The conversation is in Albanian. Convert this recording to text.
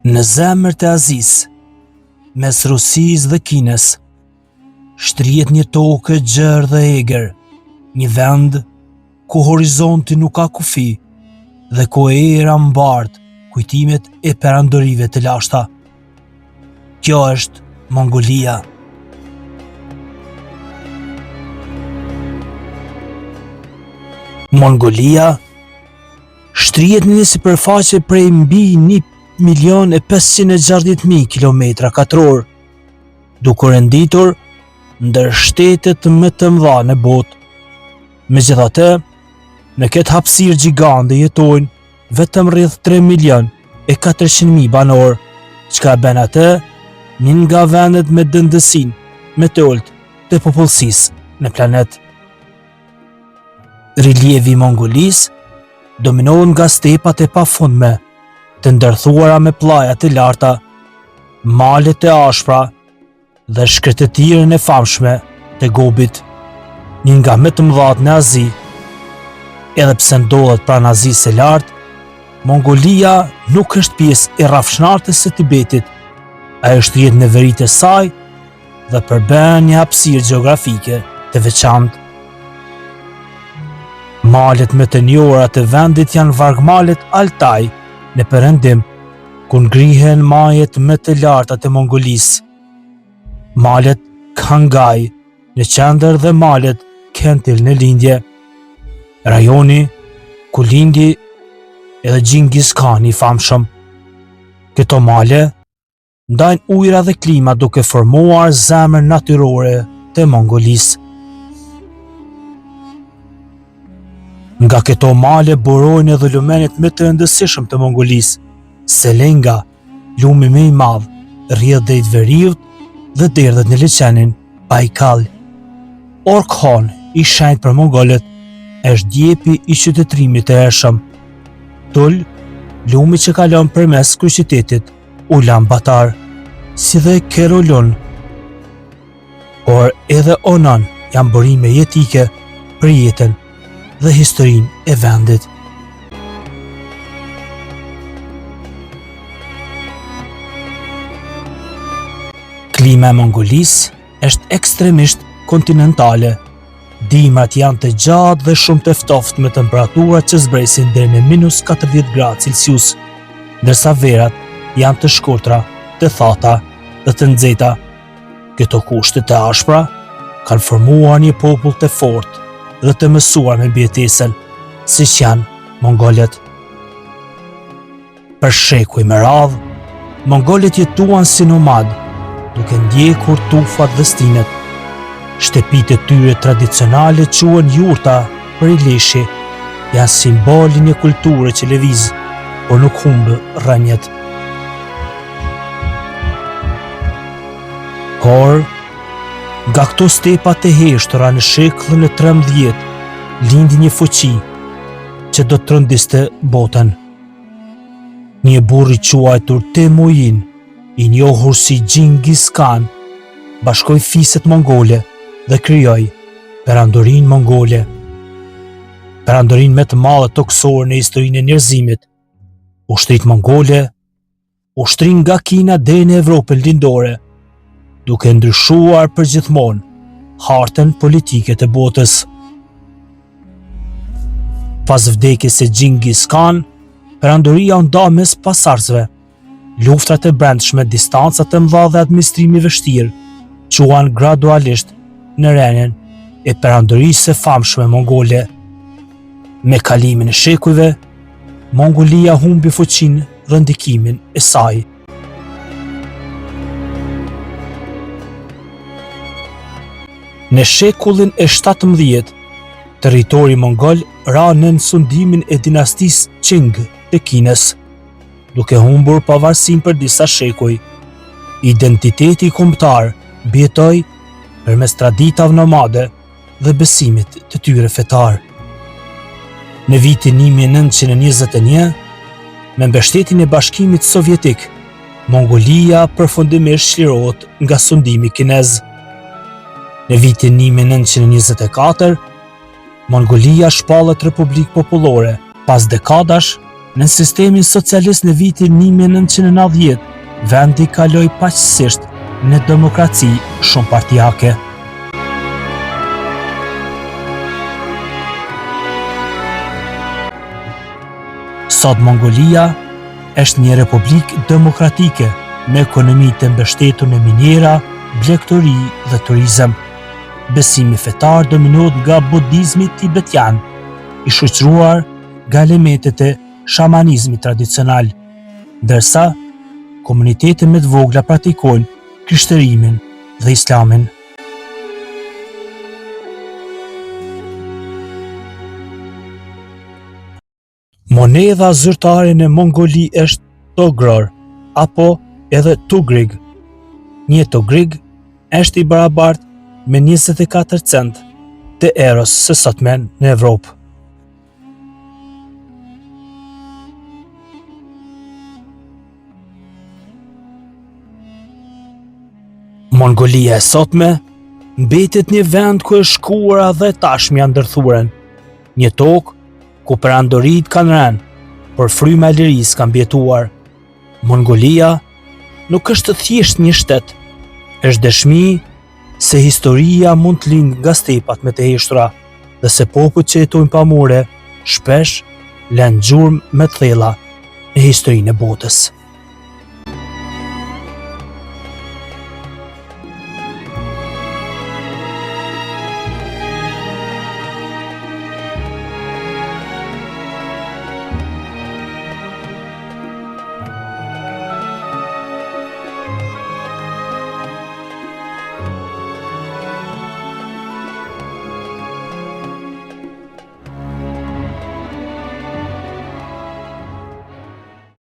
Në zemër të Azisë, mes Rusisë dhe Kinës, shtrihet një tokë gjerë dhe egër, një vend ku horizonti nuk ka kufi dhe ku era mbart kujtimet e perandorive të lashta. Kjo është Mongolia. Mongolia shtrihet në një sipërfaqe prej mbi 1.560.000 km², duke renditur ndër shtetet më të mëdha në botë. Megjithatë, në këtë hapësirë gjigande jetojnë vetëm rreth 3.400.000 banor, çka bën atë një nga vendet me dëndësinë më të ulët të popullsisë në planet. Relievi i Mongolisë dominohet nga stepat e pafundme, të ndërthuara me plaja të larta, malet e ashpra dhe shkretëtirën e famshme të Gobit, një nga më të mëdhat në Azi. Edhe pse ndodhet pranë Azisë së lartë, Mongolia nuk është pjesë e rrafshnartës së Tibetit. Ajo shtrihet në veritë e saj dhe përbën një hapësirë gjeografike të veçantë. Malet më të njohura të vendit janë vargmalet Altaj në perëndim, ku ngrihen majet më të larta të Mongolisë, malet Khangai në qendër dhe malet Khentil në lindje, rajoni ku lindi edhe Gjingis Khan i famshëm. Këto male ndajnë ujëra dhe klima duke formuar zemrën natyrore të Mongolisë. Nga këto male burojnë edhe lumenit më të rëndësishëm të Mongolisë, Selenga, lumi më i madh, rrjedh drejt veriut dhe derdhet në liçenin Baikal. Orkhon, i shenjtë për mongolët, është djepi i qytetërimit të ershëm. Tul, lumi që kalon përmes kryeqytetit Ulan-Batar, si dhe Kerolun. Por edhe Onan janë burime jetike për jetën dhe historinë e vendit. Klima e Mongolisë është ekstremisht kontinentale. Dimrat janë të gjatë dhe shumë të ftoftë me temperatura që zbresin deri në -40°C, ndërsa verat janë të shkurtra, të thata dhe të nxehta. Këto kushte të ashpra kanë formuar një popull të fortë dhe të mësuar me mbjetesën, siç janë mongolët. Për shekuj me radhë, mongolët jetuan si nomad, duke ndjekur tufat dhe stinet. Shtëpitë e tyre tradicionale quhen jurta për i leshi, janë simboli një kulture që lëviz, por nuk humbë rrënjët. Por, nga këto stepat e heshtura në shekullin e 13, lindi një fuqi që do të trondiste botën. Një burr i quajtur Temujin, i njohur si Gjingis Khan, bashkoi fiset mongole dhe krijoi perandorinë mongole. Perandorinë më të madhe toksore në historinë e njerëzimit. Ushtrit mongole ushtrin nga Kina deri në Evropën lindore, duke ndryshuar përgjithmonë hartën politike të botës. Pas vdekjes së Gjingis Khan, perandoria u nda mes pasardhësve. Luftrat e brendshme, distancat e mëdha dhe administrimi i vështirë quan gradualisht në rënien e perandorisë së famshme mongole. Me kalimin e shekujve, Mongolia humbi fuqinë dhe ndikimin e saj. Në shekullin e 17, territori mongol ra nën sundimin e dinastisë Qing të Kinës, duke humbur pavarësinë për disa shekuj. Identiteti kombëtar mbjetoi përmes traditave nomade dhe besimit të tyre fetar. Në vitin 1921, me mbështetjen e Bashkimit Sovjetik, Mongolia përfundimisht çlirohet nga sundimi kinez. Në vitin 1924, Mongolia shpallet Republikë Popullore, pas dekadash Në sistemin socialist në vitin 1990, vendi kaloi paqësisht në demokraci shumë partijake. Sot Mongolia është një republikë demokratike me ekonomi të mbështetur në minjera, blegtori dhe turizëm. Besimi fetar dominohet nga budizmi tibetian, i shoqëruar nga elementet e shamanizmit tradicional, ndërsa komunitetet më të vogla praktikojnë krishtërimin dhe islamin. Monedha zyrtare në Mongoli është Togror apo edhe Tugrig. Një Tugrig është i barabartë me 24 cent të erës së sotme në Evropë. Mongolia e sotme mbetet një vend ku e shkuara dhe tashmë janë ndërthuren, një tokë ku perandorit kanë rënë, por fryma e lirisë kanë mbjetuar. Mongolia nuk është thjesht një shtet, është dëshmi se historia mund të lindë nga stepat me të heshtura dhe se popujt që jetojnë pamore shpesh lënë gjurmë me të thella në historinë e botës.